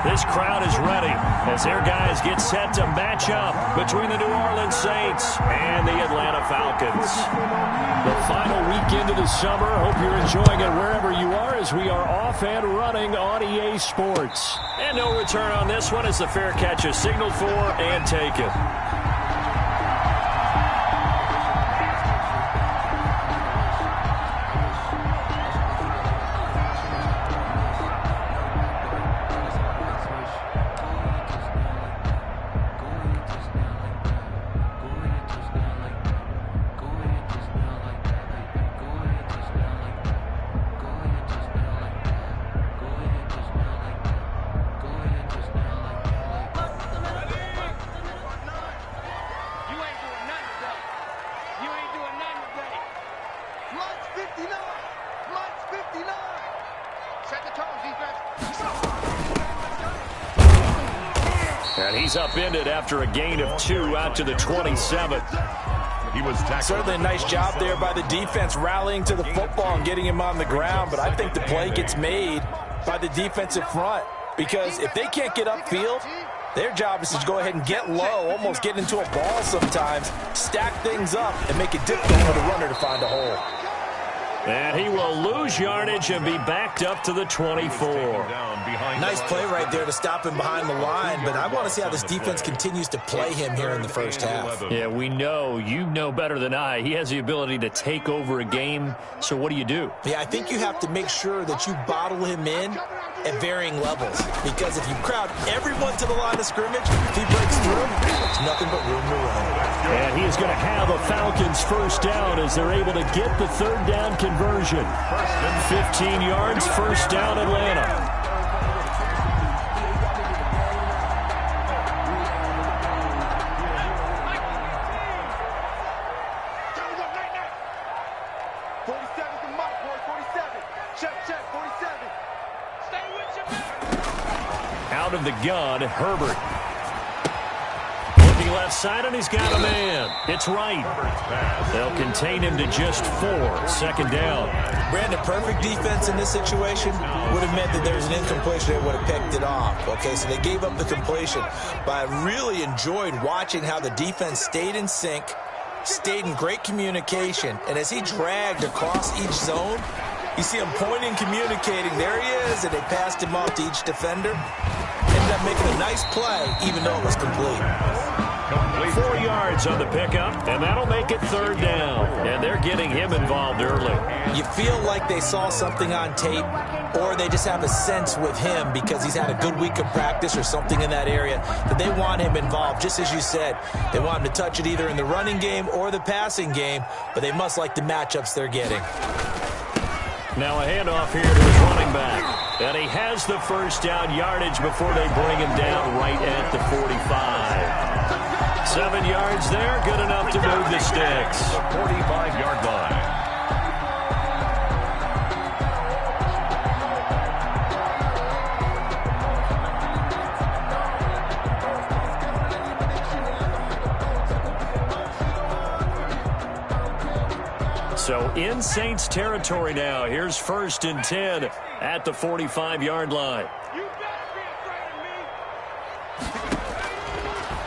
This crowd is ready as their guys get set to match up between the New Orleans Saints and the Atlanta Falcons. The final weekend of the summer. Hope you're enjoying it wherever you are as we are off and running on EA Sports. And no return on this one as the fair catch is signaled for and taken. And he's upended after a gain of 2 out to the 27th. He was tackled. Certainly a nice job there by the defense rallying to the football and getting him on the ground. But I think the play gets made by the defensive front because if they can't get upfield, their job is to go ahead and get low, almost get into a ball sometimes, stack things up, and make it difficult for the runner to find a hole. And he will lose yardage and be backed up to the 24. Nice play right there to stop him behind the line, but I want to see how this defense continues to play him here in the first half. Yeah, we know, you know better than I, he has the ability to take over a game, so what do you do? Yeah, I think you have to make sure that you bottle him in at varying levels, because if you crowd everyone to the line of scrimmage, if he breaks through, there's nothing but room to run. And he is going to have a Falcons first down as they're able to get the third down conversion. 15 yards, first down Atlanta. Out of the gun, Herbert. Looking left side, and he's got a man. It's right. They'll contain him to just 4. Second down. Brandon, perfect defense in this situation would have meant that there was an incompletion that would have picked it off. Okay, so they gave up the completion. But I really enjoyed watching how the defense stayed in sync, stayed in great communication, and as he dragged across each zone, you see him pointing, communicating. There he is, and they passed him off to each defender. Ended up making a nice play, even though it was complete. 4 yards on the pickup, and that'll make it third down. And they're getting him involved early. You feel like they saw something on tape, or they just have a sense with him because he's had a good week of practice or something in that area that they want him involved. Just as you said, they want him to touch it either in the running game or the passing game, but they must like the matchups they're getting. Now a handoff here to his running back. And he has the first down yardage before they bring him down right at the 45. 7 yards there, good enough to move the sticks. 45-yard line. So in Saints territory now. Here's 1st and 10 at the 45-yard line.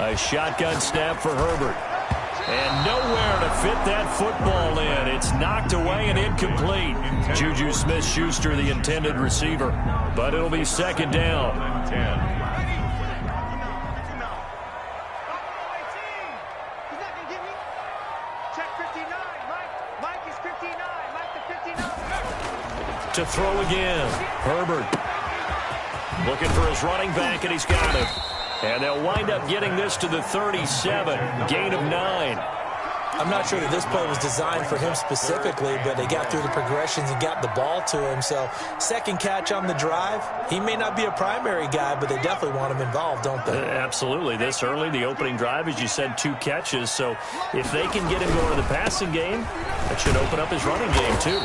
A shotgun snap for Herbert. And nowhere to fit that football in. It's knocked away and incomplete. Juju Smith-Schuster, the intended receiver. But it'll be second down. 10. To throw again. Herbert looking for his running back, and he's got him. And they'll wind up getting this to the 37. Gain of 9. I'm not sure that this play was designed for him specifically, but they got through the progressions and got the ball to him. So second catch on the drive. He may not be a primary guy, but they definitely want him involved, don't they? Absolutely. This early, the opening drive, as you said, 2 catches. So if they can get him going to the passing game, that should open up his running game too.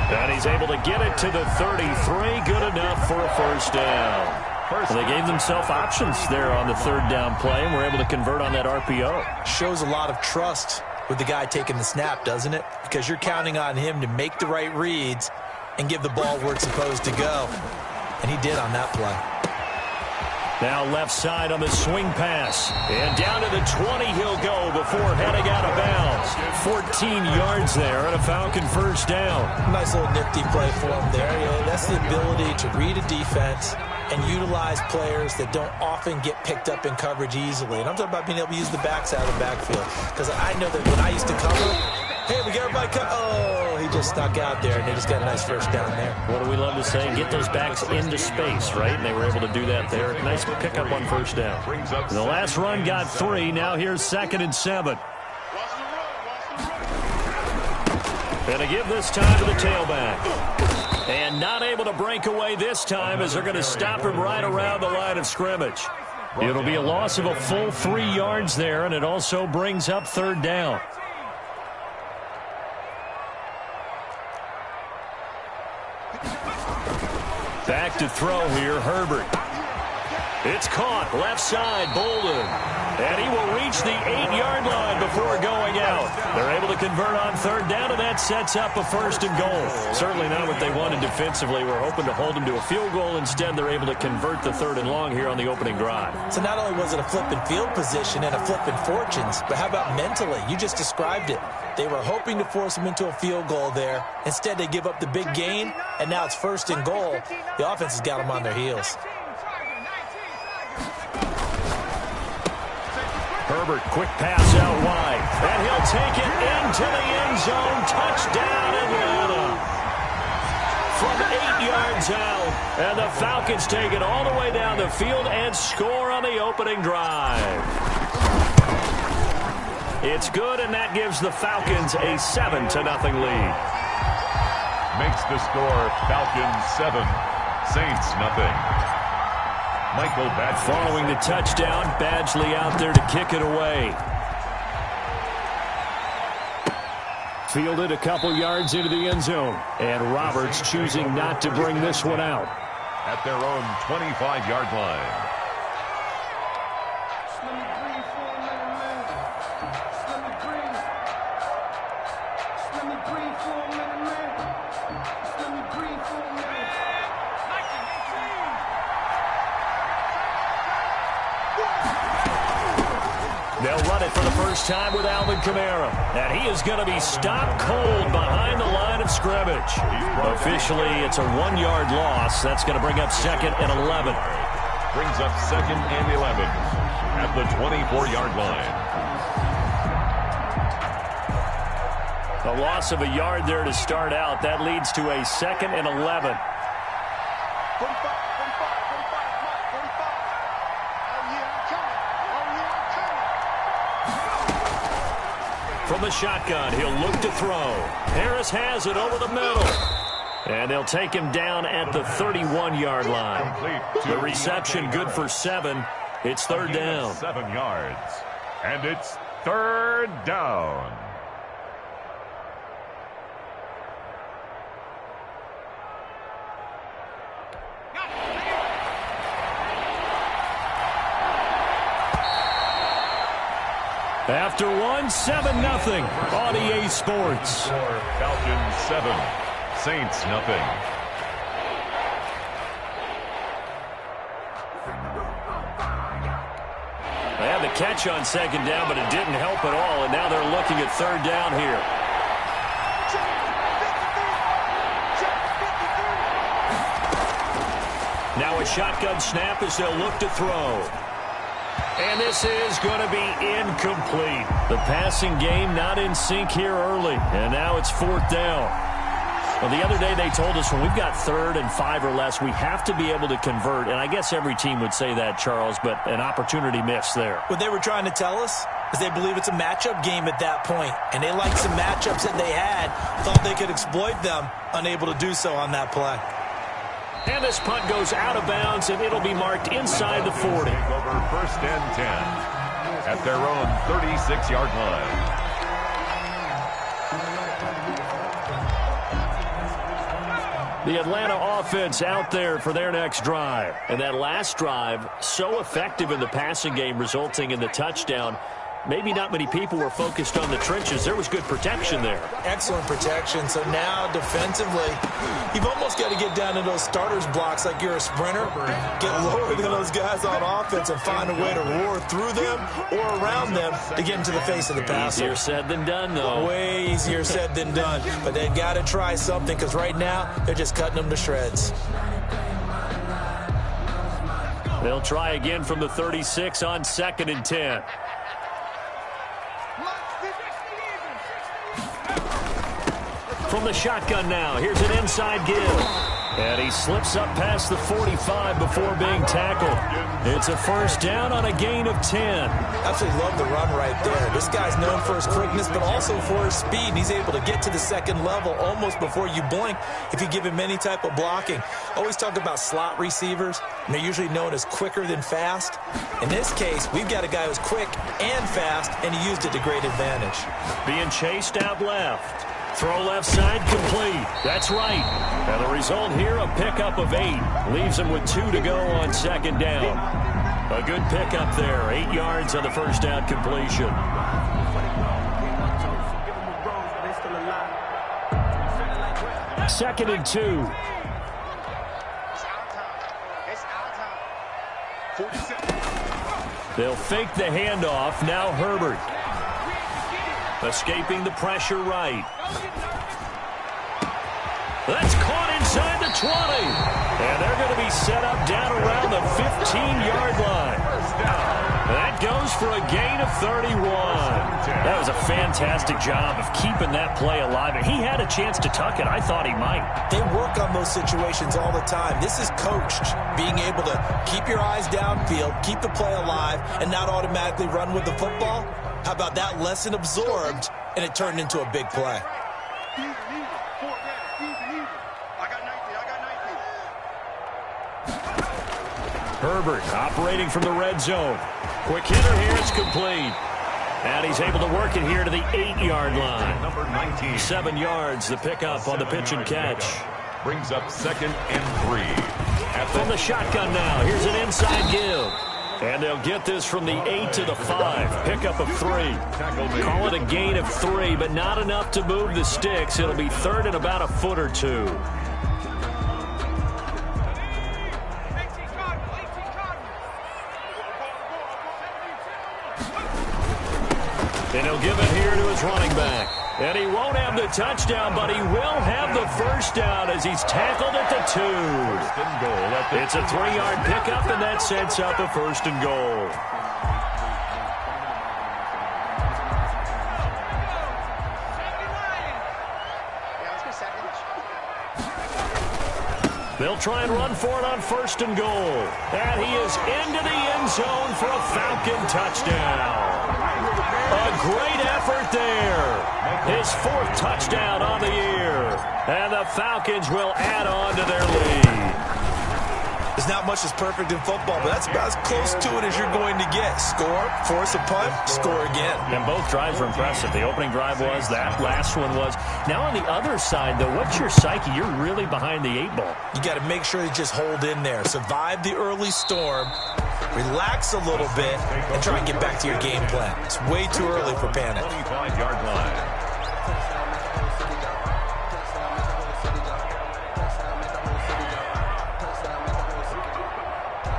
And he's able to get it to the 33. Good enough for a first down. Well, they gave themselves options there on the third down play, and were able to convert on that RPO. Shows a lot of trust with the guy taking the snap, doesn't it? Because you're counting on him to make the right reads and give the ball where it's supposed to go. And he did on that play. Now left side on the swing pass. And down to the 20 he'll go before heading out of bounds. 14 yards there and a Falcon first down. Nice little nifty play for him there. Yeah, that's the ability to read a defense and utilize players that don't often get picked up in coverage easily. And I'm talking about being able to use the backs out of the backfield. Because I know that when I used to cover, hey, we got everybody cut. Oh, he just stuck out there, and they just got a nice first down there. What do we love to say? Get those backs into space, right? And they were able to do that there. Nice pickup on first down. The last run got 3. Now here's 2nd and 7. And to give this time to the tailback. And not able to break away this time as they're going to stop him right around the line of scrimmage. It'll be a loss of a full 3 yards there, and it also brings up 3rd down. Back to throw here, Herbert. It's caught, left side, Bolden. And he will reach the 8-yard line before going out. They're able to convert on 3rd down, and that sets up a 1st and goal. Certainly not what they wanted defensively. We're hoping to hold them to a field goal. Instead, they're able to convert the 3rd and long here on the opening drive. So not only was it a flipping field position and a flipping fortunes, but how about mentally? You just described it. They were hoping to force him into a field goal there. Instead, they give up the big gain, and now it's 1st and goal. The offense has got them on their heels. Herbert, quick pass out wide. And he'll take it into the end zone. Touchdown, Atlanta. From 8 yards out. And the Falcons take it all the way down the field and score on the opening drive. It's good, and that gives the Falcons a 7-0 lead. Makes the score Falcons 7, Saints nothing. Michael Badgley. Following the touchdown, Badgley out there to kick it away. Fielded a couple yards into the end zone. And Roberts choosing not to bring this one out. At their own 25-yard line. They'll run it for the first time with Alvin Kamara. And he is going to be stopped cold behind the line of scrimmage. Officially, it's a 1-yard loss. That's going to bring up 2nd and 11. Brings up 2nd and 11 at the 24-yard line. A loss of a yard there to start out. That leads to a 2nd and 11. From the shotgun, he'll look to throw. Harris has it over the middle. And they'll take him down at the 31-yard line. The reception good for 7. It's 3rd down. 7 yards. And it's 3rd down. After 1, 7-0 on EA Sports. Falcons 7, Saints nothing. They had the catch on 2nd down, but it didn't help at all, and now they're looking at 3rd down here. Now a shotgun snap as they'll look to throw. And this is going to be incomplete. The passing game not in sync here early. And now it's 4th down. Well, the other day they told us when we've got 3rd and 5 or less, we have to be able to convert. And I guess every team would say that, Charles, but an opportunity missed there. What they were trying to tell us is they believe it's a matchup game at that point. And they liked some matchups that they had, thought they could exploit them, unable to do so on that play. And this punt goes out of bounds, and it'll be marked inside the 40. Over 1st and 10 at their own 36-yard line. The Atlanta offense out there for their next drive. And that last drive, so effective in the passing game, resulting in the touchdown. maybe not many people were focused on the trenches. There was good protection there. Excellent protection. So now defensively, you've almost got to get down to those starters blocks like you're a sprinter. Get lower than those guys on offense and find a way to roar through them or around them to get into the face of the passer. Easier said than done, though. Way easier said than done. But they've got to try something because right now they're just cutting them to shreds. They'll try again from the 36 on 2nd and 10. From the shotgun now, here's an inside give. And he slips up past the 45 before being tackled. It's a first down on a gain of 10. Absolutely love the run right there. This guy's known for his quickness, but also for his speed. And he's able to get to the second level almost before you blink if you give him any type of blocking. Always talk about slot receivers, and they're usually known as quicker than fast. In this case, we've got a guy who's quick and fast, and he used it to great advantage. Being chased out left. Throw left side complete. That's right. And the result here, a pickup of 8. Leaves him with 2 to go on 2nd down. A good pickup there. 8 yards on the first down completion. Second and 2. They'll fake the handoff. Now Herbert. Escaping the pressure right. That's caught inside the 20. And they're going to be set up down around the 15-yard line. That goes for a gain of 31. That was a fantastic job of keeping that play alive. And he had a chance to tuck it. I thought he might. They work on those situations all the time. This is coached, being able to keep your eyes downfield, keep the play alive, and not automatically run with the football. How about that lesson absorbed, and it turned into a big play? Herbert operating from the red zone. Quick hitter here. It's complete. And he's able to work it here to the 8-yard line. Number 19. 7 yards, the pickup on the pitch and catch. Brings up 2nd and 3. From the shotgun now, here's an inside give. And they'll get this from the 8 to the 5. Pickup of 3. Call it a gain of 3, but not enough to move the sticks. It'll be 3rd and about a foot or 2. And he'll give it here to his running back. And he won't have the touchdown, but he will have the first down as he's tackled at the 2. It's a 3-yard pickup, and that sets up a 1st and goal. They'll try and run for it on 1st and goal. And he is into the end zone for a Falcon touchdown. A great effort there. His 4th touchdown on the year. And the Falcons will add on to their lead. There's not much that's perfect in football, but that's about as close to it as you're going to get. Score, force a punt, score again. And both drives were impressive. The opening drive was, that last one was. Now on the other side, though, what's your psyche? You're really behind the 8 ball. You got to make sure you just hold in there. Survive the early storm. Relax a little bit and try and get back to your game plan. It's way too early for panic. 25-yard line.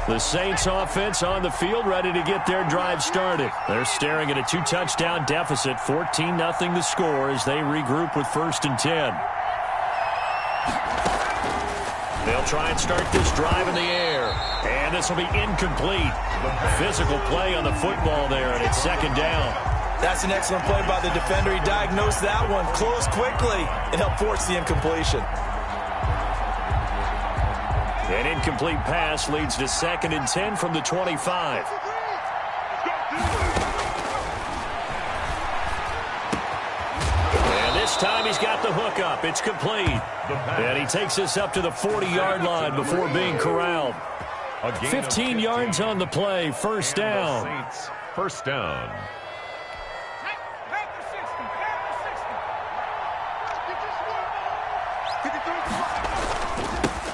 The Saints offense on the field ready to get their drive started. They're staring at a 2-touchdown deficit, 14-0 the score as they regroup with 1st and 10. They'll try and start this drive in the air. And this will be incomplete. Physical play on the football there, and it's 2nd down. That's an excellent play by the defender. He diagnosed that one, closed quickly, and helped force the incompletion. An incomplete pass leads to 2nd and 10 from the 25. And this time he's got the hook up. It's complete. And he takes us up to the 40-yard line before being corralled. 15 yards on the play. 1st down. 1st down.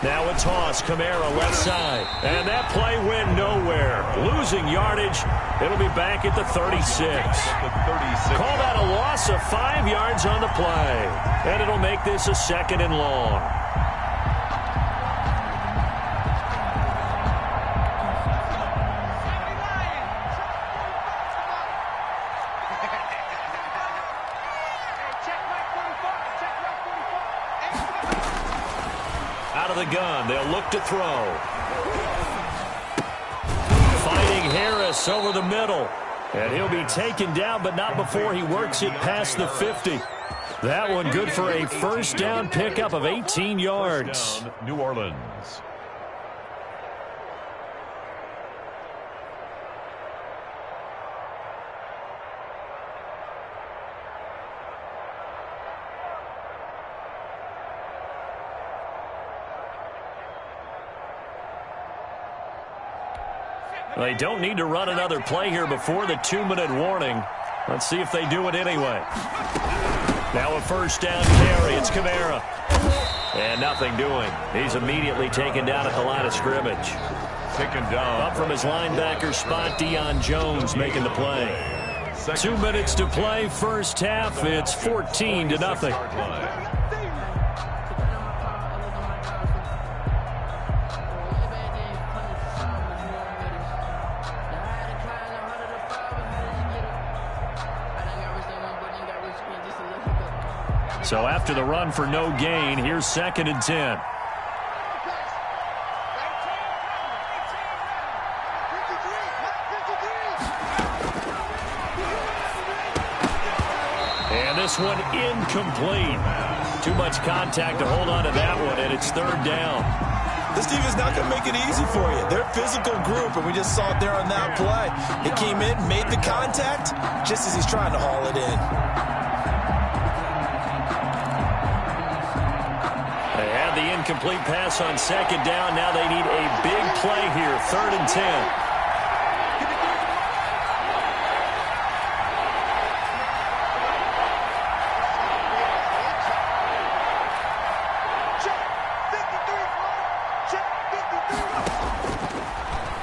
Now a toss, Kamara left side. And that play went nowhere. Losing yardage. It'll be back at the 36. Call that a loss of 5 yards on the play. And it'll make this a 2nd and long. Out of the gun, they'll look to throw. Fighting Harris over the middle. And he'll be taken down, but not before he works it past the 50. That one good for a first down pickup of 18 yards. New Orleans. They don't need to run another play here before the 2-minute warning. Let's see if they do it anyway. Now a first down carry. It's Kamara. And nothing doing. He's immediately taken down at the line of scrimmage. Taken down. Up from his linebacker spot, Deion Jones making the play. 2 minutes to play, first half. It's 14-0. So after the run for no gain, here's 2nd and 10. And this one incomplete. Too much contact to hold on to that one, and it's 3rd down. This defense not going to make it easy for you. They're a physical group, and we just saw it there on that play. He came in, made the contact, just as he's trying to haul it in. The incomplete pass on 2nd down. Now they need a big play here. 3rd and 10.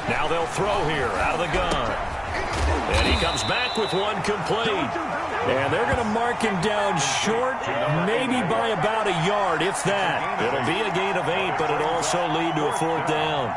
Now they'll throw here out of the gun. And he comes back with one complete. And they're going to mark him down short, maybe by about a yard, if that. It'll be a gain of 8, but it'll also lead to a 4th down.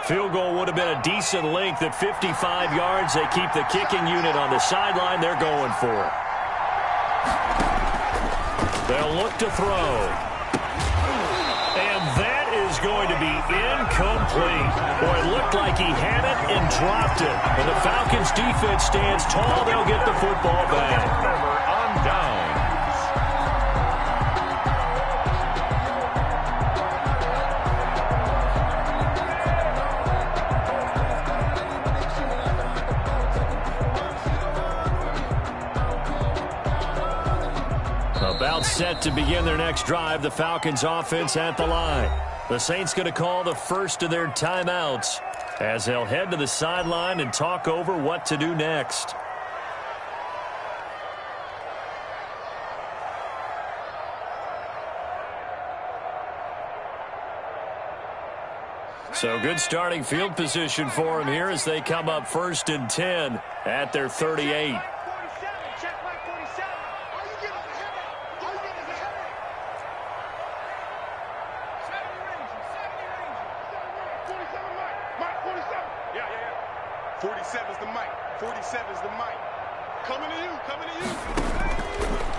Field goal would have been a decent length at 55 yards. They keep the kicking unit on the sideline. They're going for it. They'll look to throw. And that is going to be incomplete. Boy, it looked like he had it and dropped it. And the Falcons defense stands tall. They'll get the football back. On down. About set to begin their next drive. The Falcons offense at the line. The Saints going to call the first of their timeouts as they'll head to the sideline and talk over what to do next. So good starting field position for them here as they come up 1st and 10 at their 38.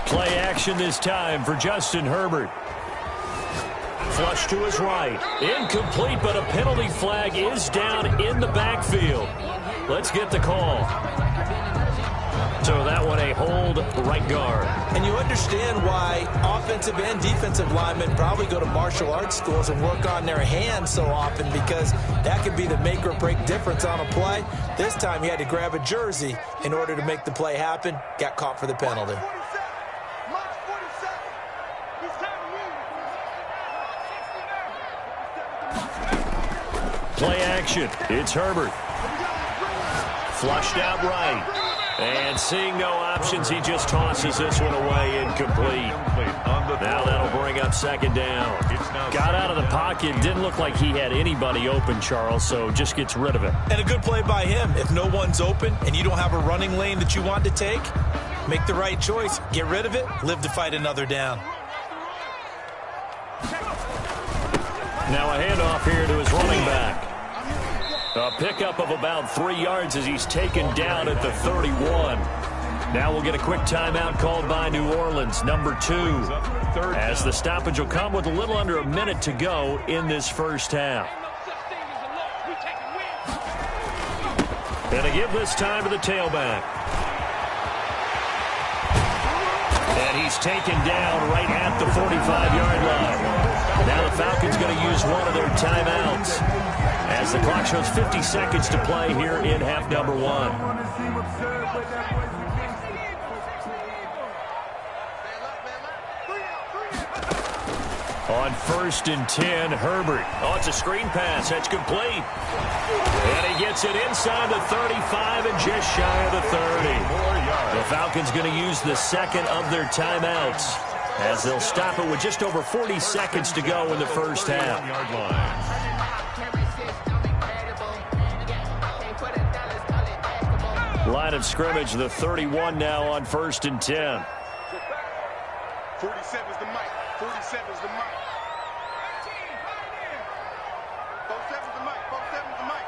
Play action this time for Justin Herbert. Flush to his right. Incomplete, but a penalty flag is down in the backfield. Let's get the call. So that one a hold right guard. And you understand why offensive and defensive linemen probably go to martial arts schools and work on their hands so often, because that could be the make or break difference on a play. This time he had to grab a jersey in order to make the play happen. Got caught for the penalty. Play action. It's Herbert. Flushed out right. And seeing no options, he just tosses this one away, incomplete. Now that'll bring up second down. Got out of the pocket. Didn't look like he had anybody open, Charles, so just gets rid of it. And a good play by him. If no one's open and you don't have a running lane that you want to take, make the right choice. Get rid of it. Live to fight another down. Now a handoff here to his running back. A pickup of about 3 yards as he's taken down at the 31. Now we'll get a quick timeout called by New Orleans, number 2, as the stoppage will come with a little under a minute to go in this first half. And to give this time to the tailback. And he's taken down right at the 45-yard line. Now the Falcons going to use one of their timeouts, as the clock shows 50 seconds to play here in half number 1. On 1st and 10, Herbert. Oh, it's a screen pass. That's complete. And he gets it inside the 35 and just shy of the 30. The Falcons going to use the second of their timeouts, as they'll stop it with just over 40 seconds to go in the first half. Line of scrimmage, the 31 now on 1st and 10. 47's the mic. 47's the mic. 47's the mic. 47's the mic.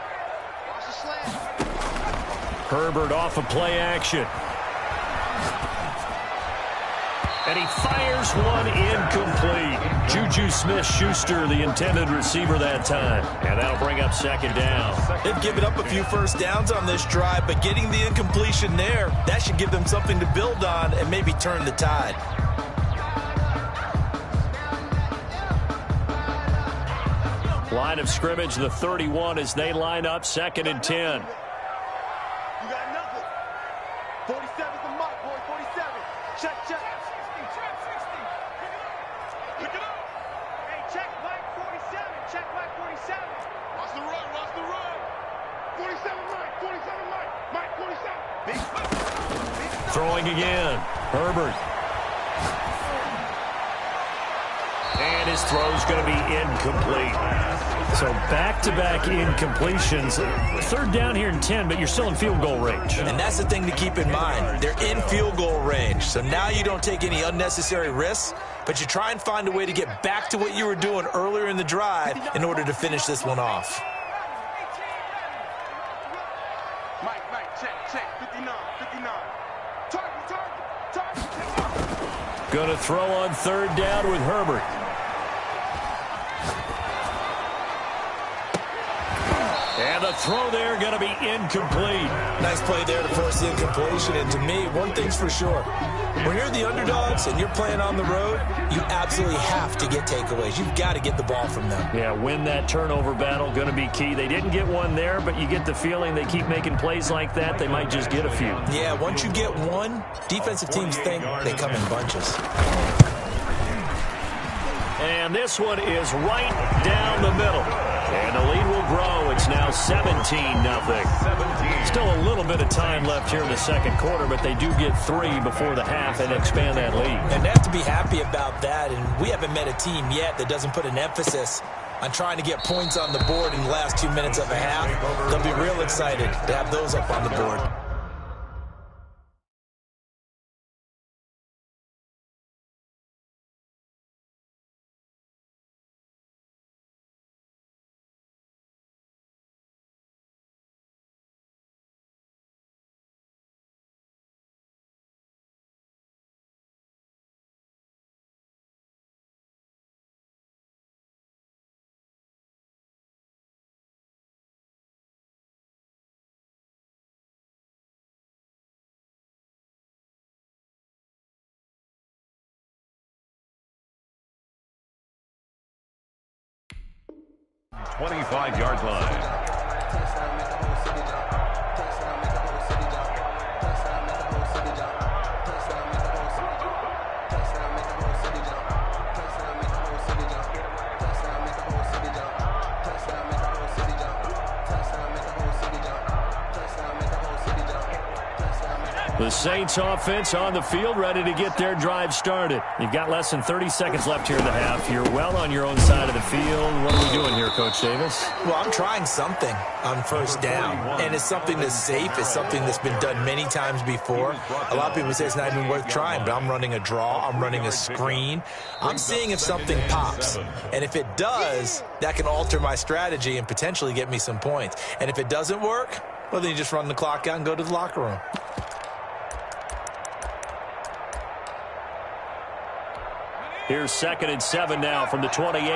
Watch the slant. Herbert off of play action. And he fires one incomplete. Juju Smith-Schuster, the intended receiver that time. And that'll bring up second down. They've given up a few first downs on this drive, but getting the incompletion there, that should give them something to build on and maybe turn the tide. Line of scrimmage, the 31, as they line up 2nd and 10. You got nothing. 47's the mic, boy. 47. Check, check. Pick it up. Hey, check Mike 47. Check Mike 47. Watch the run. Watch the run. 47 Mike. 47 Mike. Mike 47. Big. Throwing again. Herbert. And his throw's going to be incomplete. So back-to-back incompletions. 3rd down here and 10, but you're still in field goal range. And that's the thing to keep in mind. They're in field goal range. So now you don't take any unnecessary risks, but you try and find a way to get back to what you were doing earlier in the drive in order to finish this one off. Mike, check. 59. Target. Going to throw on 3rd down with Herbert. And the throw there going to be incomplete. Nice play there to force the incompletion. And to me, one thing's for sure. When you're the underdogs and you're playing on the road, you absolutely have to get takeaways. You've got to get the ball from them. Yeah, win that turnover battle, going to be key. They didn't get one there, but you get the feeling they keep making plays like that, they might just get a few. Yeah, once you get one, defensive teams think they come in bunches. And this one is right down the middle. And the lead will grow. It's now 17-0. Still a little bit of time left here in the second quarter, but they do get 3 before the half and expand that lead. And they have to be happy about that. And we haven't met a team yet that doesn't put an emphasis on trying to get points on the board in the last 2 minutes of a half. They'll be real excited to have those up on the board. 25-yard line. The Saints offense on the field, ready to get their drive started. You've got less than 30 seconds left here in the half. You're well on your own side of the field. What are we doing here, Coach Davis? Well, I'm trying something on first down, and it's something that's safe. It's something that's been done many times before. A lot of people say it's not even worth trying, but I'm running a draw. I'm running a screen. I'm seeing if something pops, and if it does, that can alter my strategy and potentially get me some points. And if it doesn't work, well, then you just run the clock out and go to the locker room. Here's 2nd and 7 now from the 28.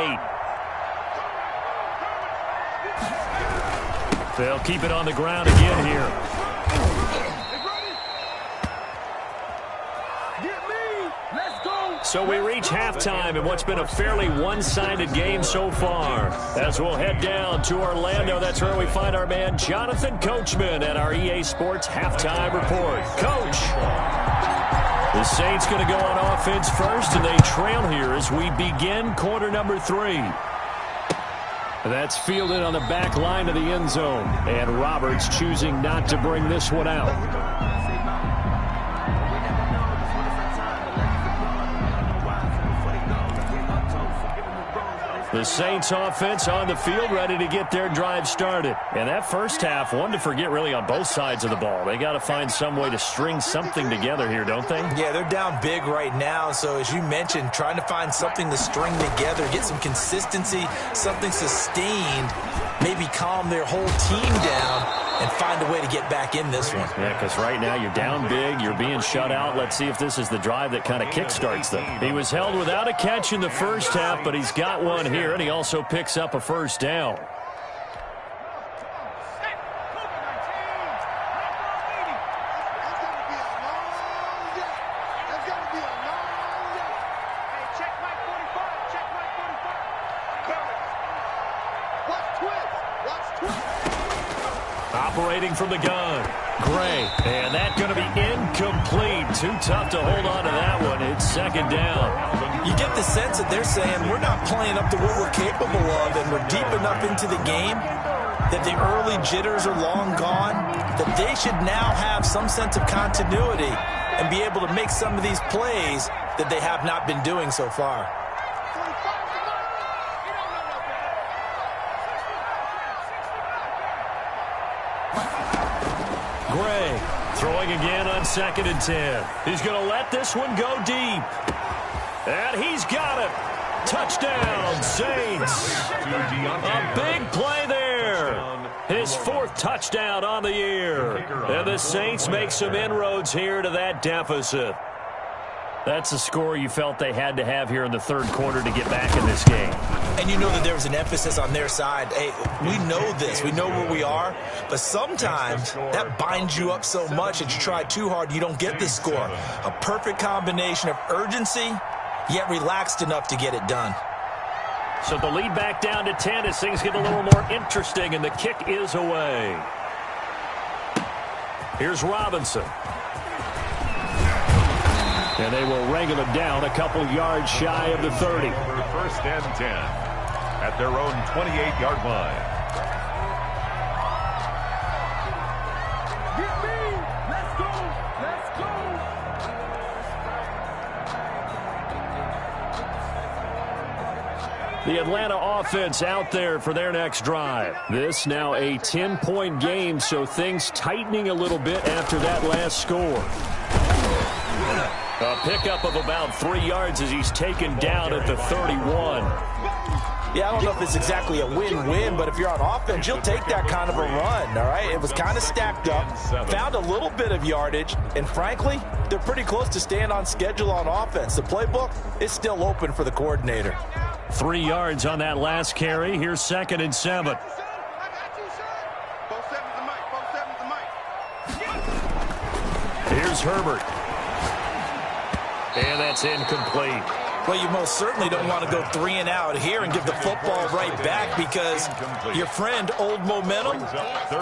They'll keep it on the ground again here. So we reach halftime in what's been a fairly one-sided game so far. As we'll head down to Orlando, that's where we find our man Jonathan Coachman at our EA Sports Halftime Report. Coach. The Saints going to go on offense first, and they trail here as we begin quarter number 3. That's fielded on the back line of the end zone, and Roberts choosing not to bring this one out. The Saints offense on the field, ready to get their drive started. And that first half, one to forget really on both sides of the ball. They got to find some way to string something together here, don't they? Yeah, they're down big right now. So as you mentioned, trying to find something to string together, get some consistency, something sustained, maybe calm their whole team down and find a way to get back in this one. Yeah, because right now you're down big, you're being shut out. Let's see if this is the drive that kind of kickstarts them. He was held without a catch in the first half, but he's got one here, and he also picks up a first down. Operating from the gun, Gray, and that's going to be incomplete. Too tough to hold on to that one. It's 2nd down. You get the sense that they're saying we're not playing up to what we're capable of, and we're deep enough into the game that the early jitters are long gone, that they should now have some sense of continuity and be able to make some of these plays that they have not been doing so far. Gray throwing again on 2nd and 10. He's going to let this one go deep. And he's got it. Touchdown, Saints. A big play there. His 4th touchdown on the year. And the Saints make some inroads here to that deficit. That's a score you felt they had to have here in the 3rd quarter to get back in this game. And you know that there was an emphasis on their side. Hey, we know this. We know where we are. But sometimes that binds you up so much that you try too hard, you don't get the score. A perfect combination of urgency, yet relaxed enough to get it done. So the lead back down to 10 as things get a little more interesting, and the kick is away. Here's Robinson. And they will wrangle it down a couple yards shy of the 30. 1st and 10 at their own 28-yard line. Get me! Let's go! Let's go! The Atlanta offense out there for their next drive. This now a 10-point game, so things tightening a little bit after that last score. A pickup of about 3 yards as he's taken down at the 31. Yeah, I don't know if it's exactly a win-win, but if you're on offense, you'll take that kind of a run, all right? It was kind of stacked up, found a little bit of yardage, and frankly, they're pretty close to staying on schedule on offense. The playbook is still open for the coordinator. 3 yards on that last carry. Here's 2nd and 7. Here's Herbert. And that's incomplete. Well, you most certainly don't want to go 3 and out here and give the football right back, because your friend, Old Momentum,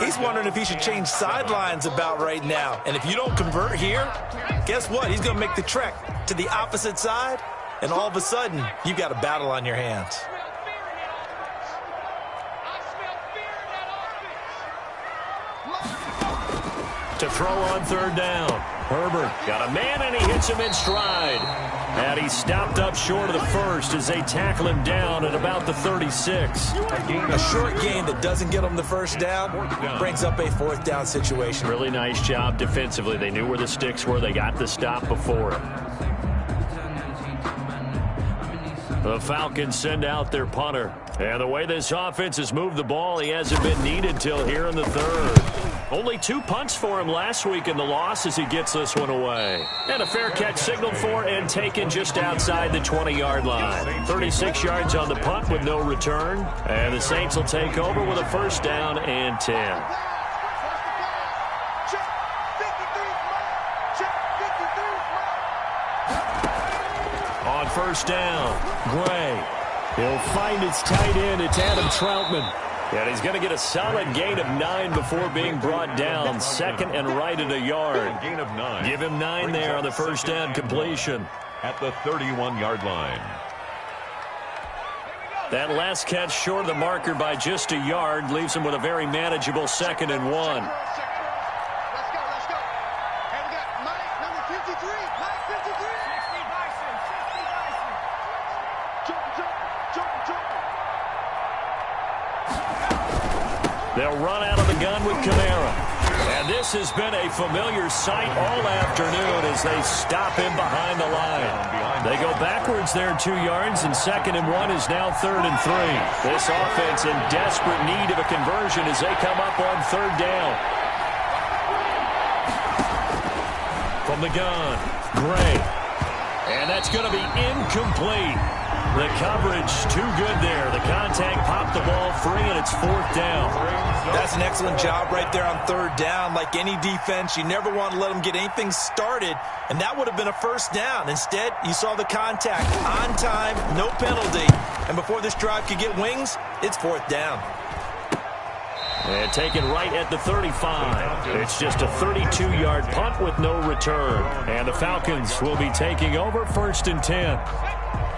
he's wondering if he should change sidelines about right now. And if you don't convert here, guess what? He's going to make the trek to the opposite side, and all of a sudden, you've got a battle on your hands. To throw on third down. Herbert got a man, and he hits him in stride. And he's stopped up short of the first as they tackle him down at about the 36. A short gain that doesn't get him the first down brings up a 4th down situation. Really nice job defensively. They knew where the sticks were. They got the stop before him. The Falcons send out their punter. And the way this offense has moved the ball, he hasn't been needed till here in the 3rd. Only 2 punts for him last week in the loss as he gets this one away. And a fair catch signaled for and taken just outside the 20-yard line. 36 yards on the punt with no return. And the Saints will take over with a 1st down and 10. On 1st down, Gray. He'll find his tight end. It's Adam Troutman. And he's going to get a solid gain of 9 before being brought down. 2nd and right at a yard. Gain of 9. Give him 9 there on the 1st down completion. At the 31-yard line. That last catch short of the marker by just a yard leaves him with a very manageable 2nd and 1. They'll run out of the gun with Kamara. And this has been a familiar sight all afternoon as they stop him behind the line. They go backwards there 2 yards, and 2nd and 1 is now 3rd and 3. This offense in desperate need of a conversion as they come up on 3rd down. From the gun, Gray. And that's going to be incomplete. The coverage too good there. The contact popped the ball free, and it's 4th down. That's an excellent job right there on 3rd down. Like any defense, you never want to let them get anything started, and that would have been a 1st down. Instead, you saw the contact on time, no penalty, and before this drive could get wings, it's 4th down. And taken right at the 35. It's just a 32-yard punt with no return. And the Falcons will be taking over 1st and 10.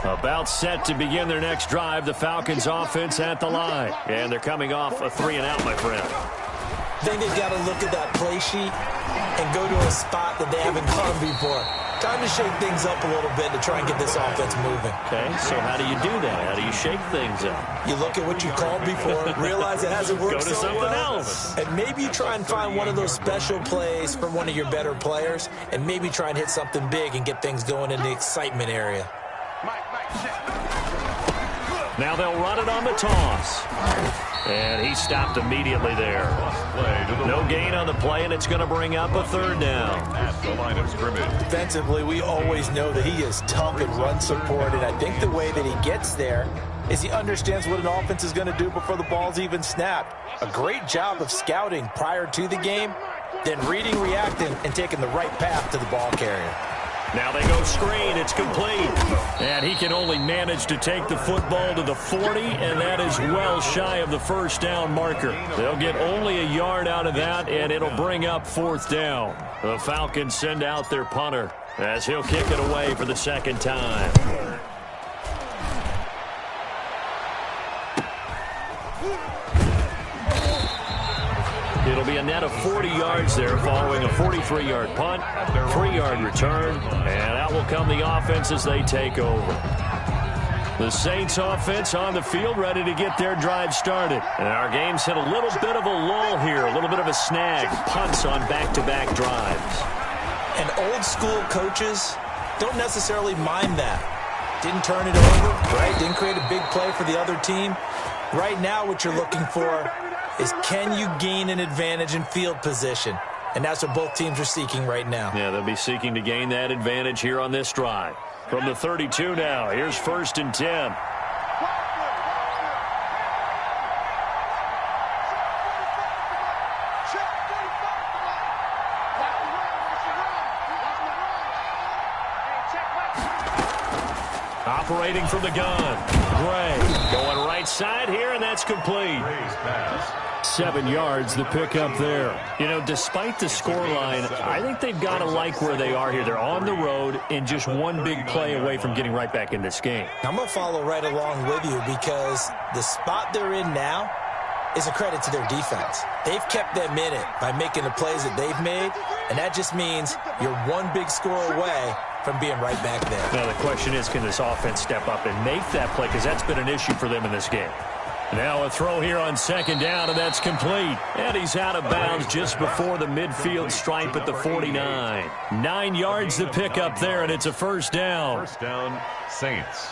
About set to begin their next drive, the Falcons offense at the line. And they're coming off a 3 and out, my friend. I think they've got to look at that play sheet and go to a spot that they haven't gone before. Time to shake things up a little bit to try and get this offense moving. Okay, so how do you do that? How do you shake things up? You look at what you called before, realize it hasn't worked Go to so something well, else. and maybe you try and find one of those special plays from one of your better players, and maybe try and hit something big and get things going in the excitement area. Now they'll run it on the toss. And he stopped immediately there. No gain on the play, and it's going to bring up a 3rd down. At the line of scrimmage. Defensively, we always know that he is tough and run support, and I think the way that he gets there is he understands what an offense is going to do before the ball's even snapped. A great job of scouting prior to the game, then reading, reacting, and taking the right path to the ball carrier. Now they go screen. It's complete. And he can only manage to take the football to the 40, and that is well shy of the 1st down marker. They'll get only a yard out of that, and it'll bring up 4th down. The Falcons send out their punter as he'll kick it away for the 2nd time. It'll be a net of 40 yards there following a 43-yard punt, 3-yard return, and out will come the offense as they take over. The Saints offense on the field ready to get their drive started. And our game's hit a little bit of a lull here, a little bit of a snag, punts on back-to-back drives. And old school coaches don't necessarily mind that. Didn't turn it over, right? Didn't create a big play for the other team. Right now what you're looking for is, can you gain an advantage in field position? And that's what both teams are seeking right now. Yeah, they'll be seeking to gain that advantage here on this drive. From the 32 now, here's 1st and 10. Operating from the gun. Gray going right side here, and that's complete. 7 yards, the pickup there. You know, despite the scoreline, I think they've got to like where they are here. They're on the road and just one big play away from getting right back in this game. I'm going to follow right along with you because the spot they're in now is a credit to their defense. They've kept them in it by making the plays that they've made, and that just means you're one big score away from being right back there. Now, the question is, can this offense step up and make that play? Because that's been an issue for them in this game. Now a throw here on second down, and that's complete. And he's out of bounds just before the midfield stripe at the 49. 9 yards to pick up there, and it's a first down. First down, Saints.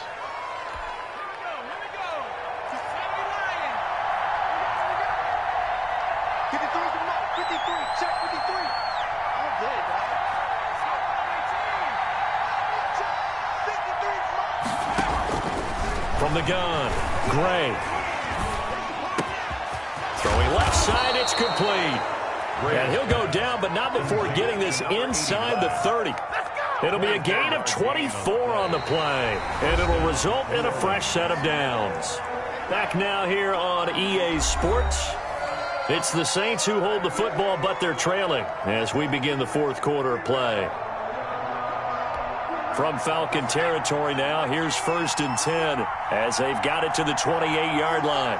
From the gun, Gray. Throwing left side, it's complete. And he'll go down, but not before getting this inside the 30. It'll be a gain of 24 on the play, and it'll result in a fresh set of downs. Back now here on EA Sports. It's the Saints who hold the football, but they're trailing as we begin the fourth quarter of play. From Falcon territory now, here's 1st and 10 as they've got it to the 28-yard line.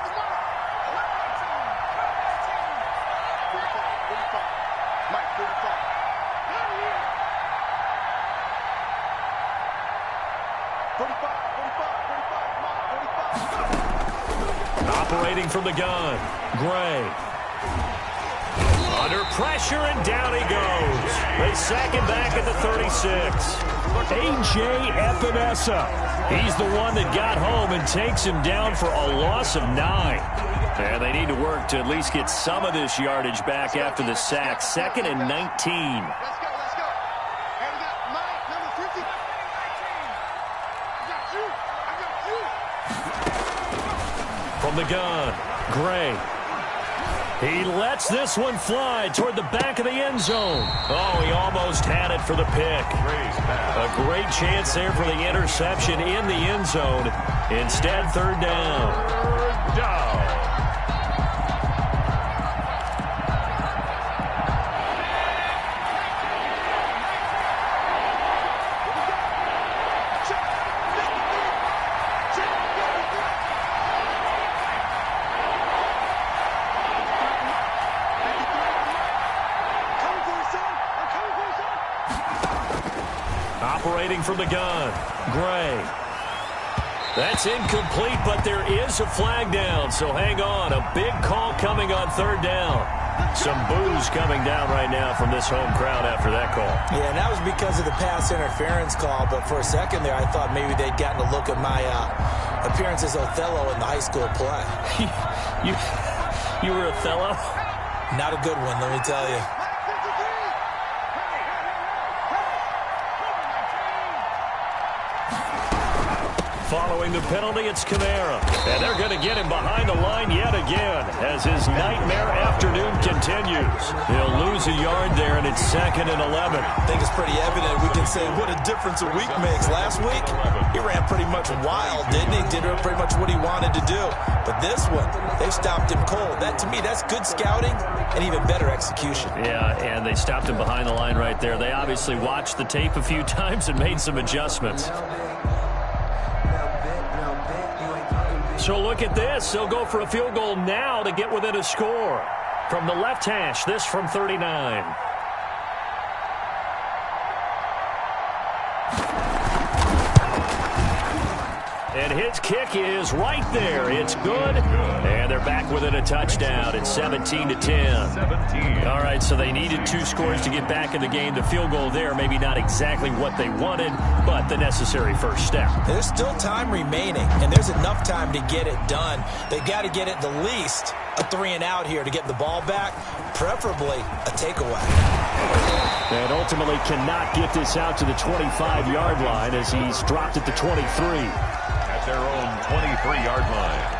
Operating from the gun, Gray. Under pressure, and down he goes. They sack him back at the 36. A.J. Epinesa. He's the one that got home and takes him down for a loss of 9. And they need to work to at least get some of this yardage back after the sack. 2nd and 19. Let's go. And we got Mike, number 50. I got you. From the gun, Gray. He lets this one fly toward the back of the end zone. Oh, he almost had it for the pick. A great chance there for the interception in the end zone. Instead, 3rd down. Operating from the gun, Gray. That's incomplete, but there is a flag down, so hang on. A big call coming on 3rd down. Some boos coming down right now from this home crowd after that call. Yeah, and that was because of the pass interference call, but for a second there I thought maybe they'd gotten a look at my appearance as Othello in the high school play. You were Othello? Not a good one, let me tell you. Following the penalty, it's Kamara. And they're going to get him behind the line yet again as his nightmare afternoon continues. He'll lose a yard there, and it's 2nd and 11. I think it's pretty evident. We can say what a difference a week makes. Last week, he ran pretty much wild, didn't he? Did pretty much what he wanted to do. But this one, they stopped him cold. That, to me, that's good scouting and even better execution. Yeah, and they stopped him behind the line right there. They obviously watched the tape a few times and made some adjustments. So look at this. They'll go for a field goal now to get within a score. From the left hash, this from 39. And his kick is right there. It's good. And they're back within a touchdown. It's 17-10. All right, so they needed 2 scores to get back in the game. The field goal there, maybe not exactly what they wanted, but the necessary first step. There's still time remaining, and there's enough time to get it done. They've got to get it the least a 3-and-out here to get the ball back, preferably a takeaway. And ultimately cannot get this out to the 25-yard line as he's dropped at the 23. At their own 23-yard line.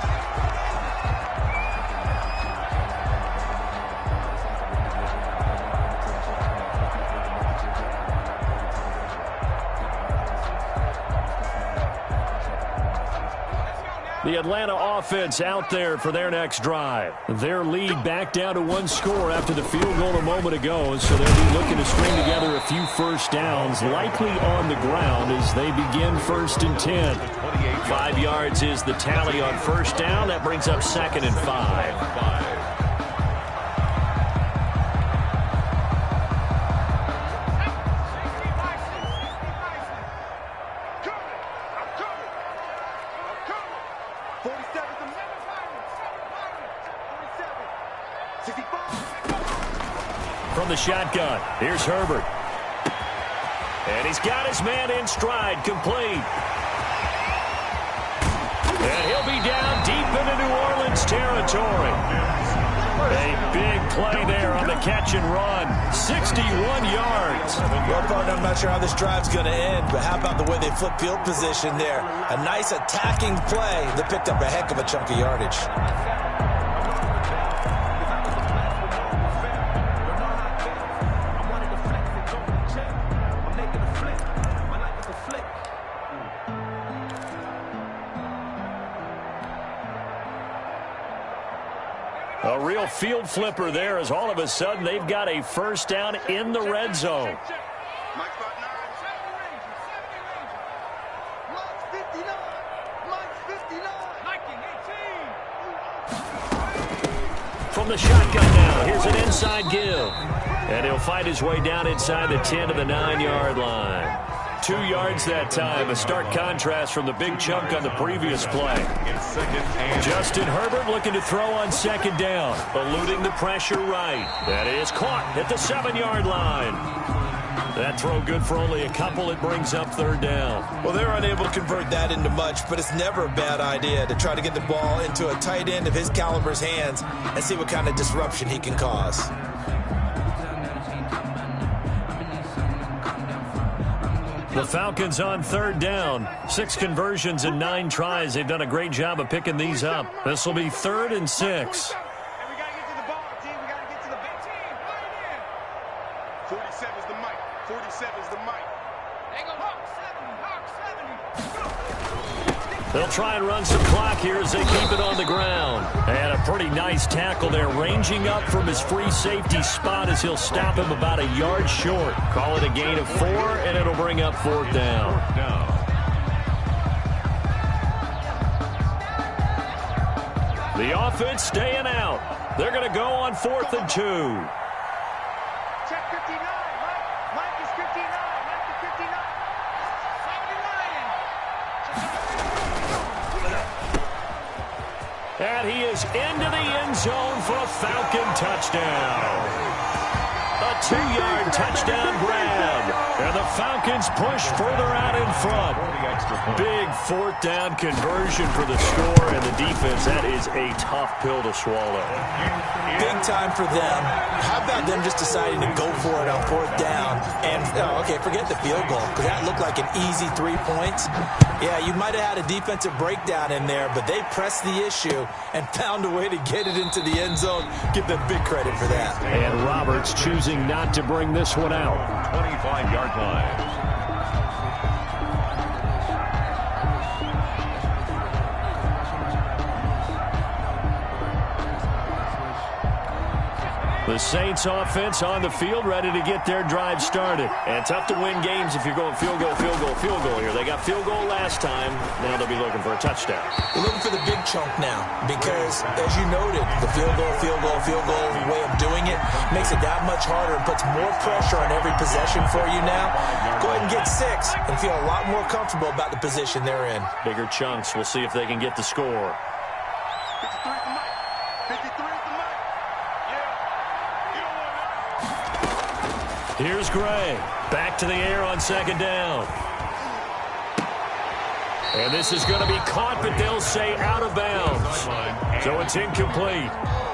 The Atlanta offense out there for their next drive. Their lead back down to one score after the field goal a moment ago, so they'll be looking to string together a few first downs, likely on the ground as they begin 1st and 10. 5 yards is the tally on first down. That brings up 2nd and 5. From the shotgun, here's Herbert. And he's got his man in stride, complete. And he'll be down deep into New Orleans territory. A big play there on the catch and run. 61 yards. Well, partner, I'm not sure how this drive's going to end, but how about the way they flip field position there? A nice attacking play that picked up a heck of a chunk of yardage. A real field flipper there as all of a sudden they've got a first down in the red zone. From the shotgun now, here's an inside give. And he'll fight his way down inside the 10 to the 9-yard line. 2 yards that time, a stark contrast from the big chunk on the previous play. Justin Herbert looking to throw on 2nd down, eluding the pressure right. That is caught at the 7-yard line. That throw good for only a couple. It brings up 3rd down. Well, they're unable to convert that into much, but it's never a bad idea to try to get the ball into a tight end of his caliber's hands and see what kind of disruption he can cause. The Falcons on 3rd down. 6 conversions and 9 tries. They've done a great job of picking these up. This will be 3rd and 6. And we got to get to the ball, team. We got to get to the big team. 47 is the mic. 47 is the mic. They go Hawk 70. They'll try and run some clock here as they keep it on the ground. And a pretty nice tackle there, ranging up from his free safety spot as he'll stop him about a yard short. Call it a gain of 4, and it'll bring up 4th down. The offense staying out. They're going to go on 4th and 2. Check 59. Mike is 59. Mike is 59. 79. And he is into the end zone for a Falcon touchdown. A 2-yard touchdown grab. And the Falcons push further out in front. Big 4th down conversion for the score, and the defense, that is a tough pill to swallow. Big time for them. How about them just deciding to go for it on 4th down? And, okay, forget the field goal, because that looked like an easy 3 points. Yeah, you might have had a defensive breakdown in there, but they pressed the issue and found a way to get it into the end zone. Give them big credit for that. And Roberts choosing not to bring this one out. 25-yard line. The Saints offense on the field, ready to get their drive started. And tough to win games if you're going field goal here. They got field goal last time. Now they'll be looking for a touchdown. They're looking for the big chunk now because, as you noted, the field goal way of doing it makes it that much harder and puts more pressure on every possession for you now. Go ahead and get 6 and feel a lot more comfortable about the position they're in. Bigger chunks. We'll see if they can get the score. 53 is the mic. 53 is the mic. Here's Gray. Back to the air on 2nd down. And this is going to be caught, but they'll say out of bounds. So it's incomplete.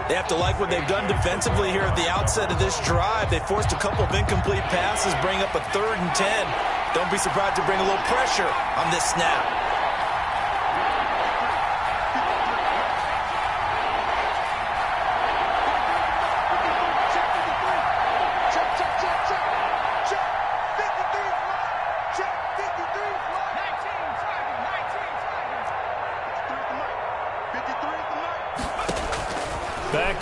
They have to like what they've done defensively here at the outset of this drive. They forced a couple of incomplete passes, bring up a 3rd and 10. Don't be surprised to bring a little pressure on this snap.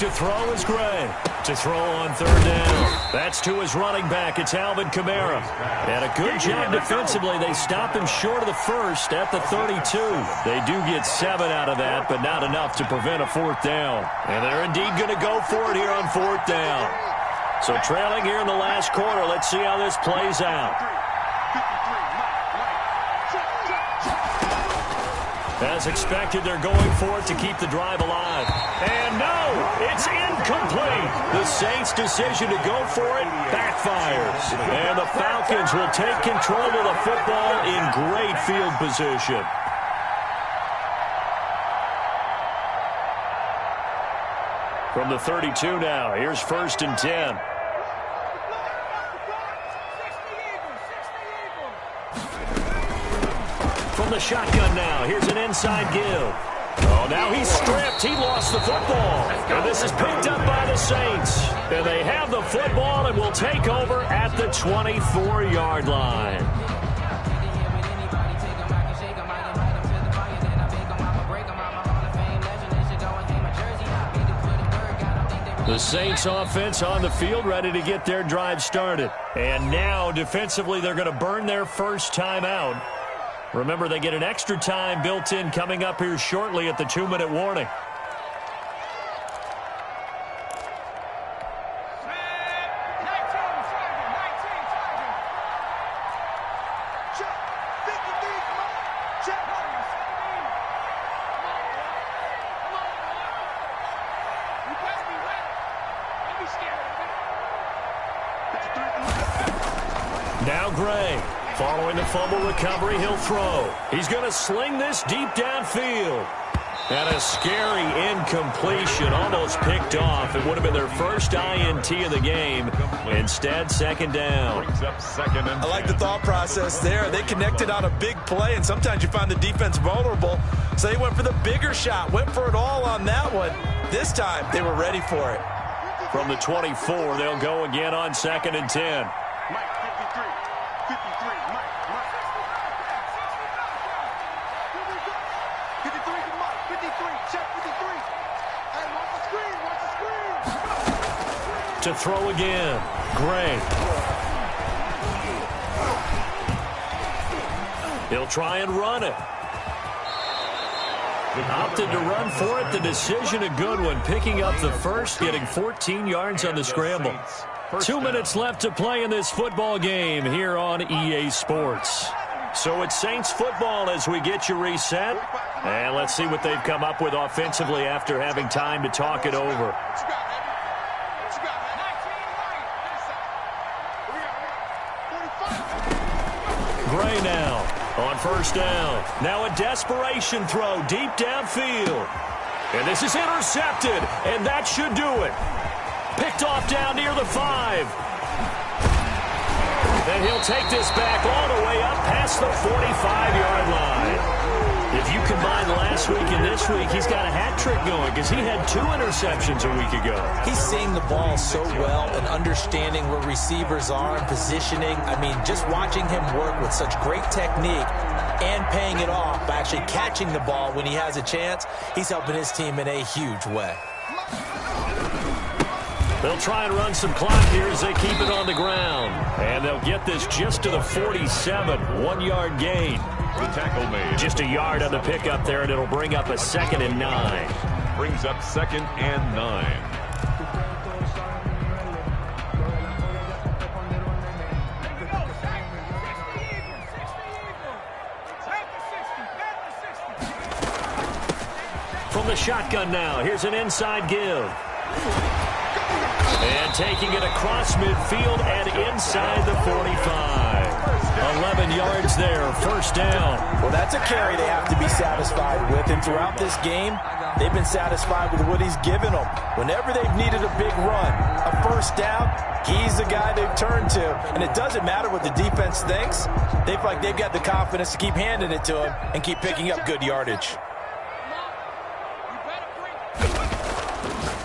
to throw is Gray. To throw on third down. That's to his running back. It's Alvin Kamara. And a good job defensively. They stop him short of the first at the 32. They do get 7 out of that, but not enough to prevent a fourth down. And they're indeed going to go for it here on fourth down. So trailing here in the last quarter. Let's see how this plays out. As expected, they're going for it to keep the drive alive. And no, it's incomplete. The Saints' decision to go for it backfires. And the Falcons will take control of the football in great field position. From the 32 now, here's 1st and 10. From the shotgun now, here's an inside give. Oh, now he's stripped. He lost the football. And this is picked up by the Saints. And they have the football and will take over at the 24-yard line. The Saints offense on the field, ready to get their drive started. And now, defensively, they're going to burn their first time out. Remember, they get an extra time built in coming up here shortly at the 2-minute warning. Now Gray. Following the fumble recovery, he'll throw. He's going to sling this deep downfield. And a scary incompletion, almost picked off. It would have been their first INT of the game. Instead, second down. I like the thought process there. They connected on a big play, and sometimes you find the defense vulnerable. So they went for the bigger shot, went for it all on that one. This time, they were ready for it. From the 24, they'll go again on 2nd and 10. To throw again, Gray. He'll try and run it. Opted to run for it. The decision a good one. Picking up the first, getting 14 yards on the scramble. 2 minutes left to play in this football game here on EA Sports. So it's Saints football as we get you reset. And let's see what they've come up with offensively after having time to talk it over. Gray now on first down. Now a desperation throw deep downfield. And this is intercepted, and that should do it. Picked off down near the 5. And he'll take this back all the way up past the 45-yard line. If you combine last week and this week, he's got a hat trick going because he had 2 interceptions a week ago. He's seeing the ball so well and understanding where receivers are and positioning. I mean, just watching him work with such great technique and paying it off by actually catching the ball when he has a chance, he's helping his team in a huge way. They'll try and run some clock here as they keep it on the ground. And they'll get this just to the 47, 1-yard gain. The tackle made. Just a yard on the pickup there, and it'll bring up a 2nd and 9. Brings up 2nd and 9. From the shotgun now, here's an inside give. And taking it across midfield and inside the 45. 11 yards there, first down. Well, that's a carry they have to be satisfied with. And throughout this game, they've been satisfied with what he's given them. Whenever they've needed a big run, a first down, he's the guy they've turned to. And it doesn't matter what the defense thinks. They feel like they've got the confidence to keep handing it to him and keep picking up good yardage.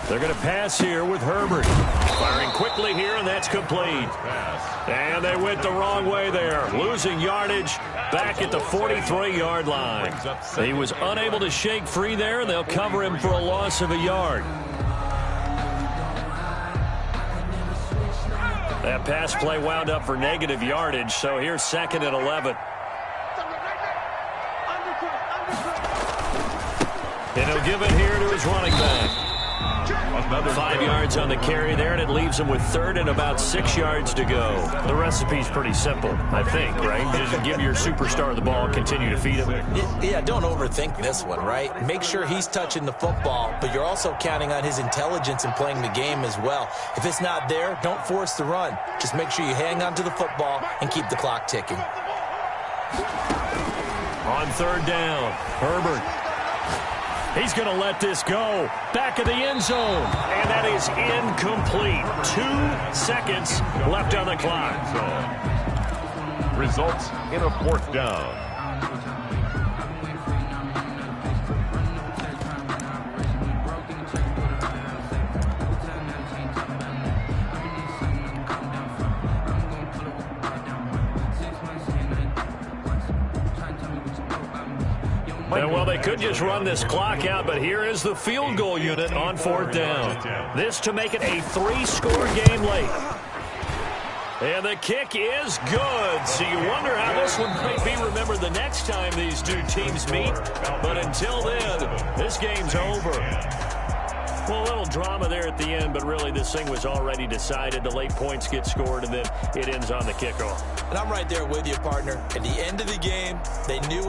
They're going to pass here with Herbert. Firing quickly here, and that's complete. And they went the wrong way there. Losing yardage back at the 43-yard line. He was unable to shake free there, and they'll cover him for a loss of a yard. That pass play wound up for negative yardage, so here's 2nd and 11. And he'll give it here to his running back. 5 yards on the carry there, and it leaves him with 3rd and about 6 yards to go. The recipe's pretty simple, I think, right? Just give your superstar the ball, continue to feed him. Yeah, don't overthink this one, right? Make sure he's touching the football, but you're also counting on his intelligence in playing the game as well. If it's not there, don't force the run. Just make sure you hang on to the football and keep the clock ticking. On 3rd down, Herbert. He's going to let this go. Back of the end zone. And that is incomplete. 2 seconds left on the clock. Results in a 4th down. And, well, they could just run this clock out, but here is the field goal unit on 4th down. This to make it a 3-score game late. And the kick is good. So you wonder how this one might be remembered the next time these two teams meet. But until then, this game's over. Well, a little drama there at the end, but really this thing was already decided. The late points get scored, and then it ends on the kickoff. And I'm right there with you, partner. At the end of the game, they knew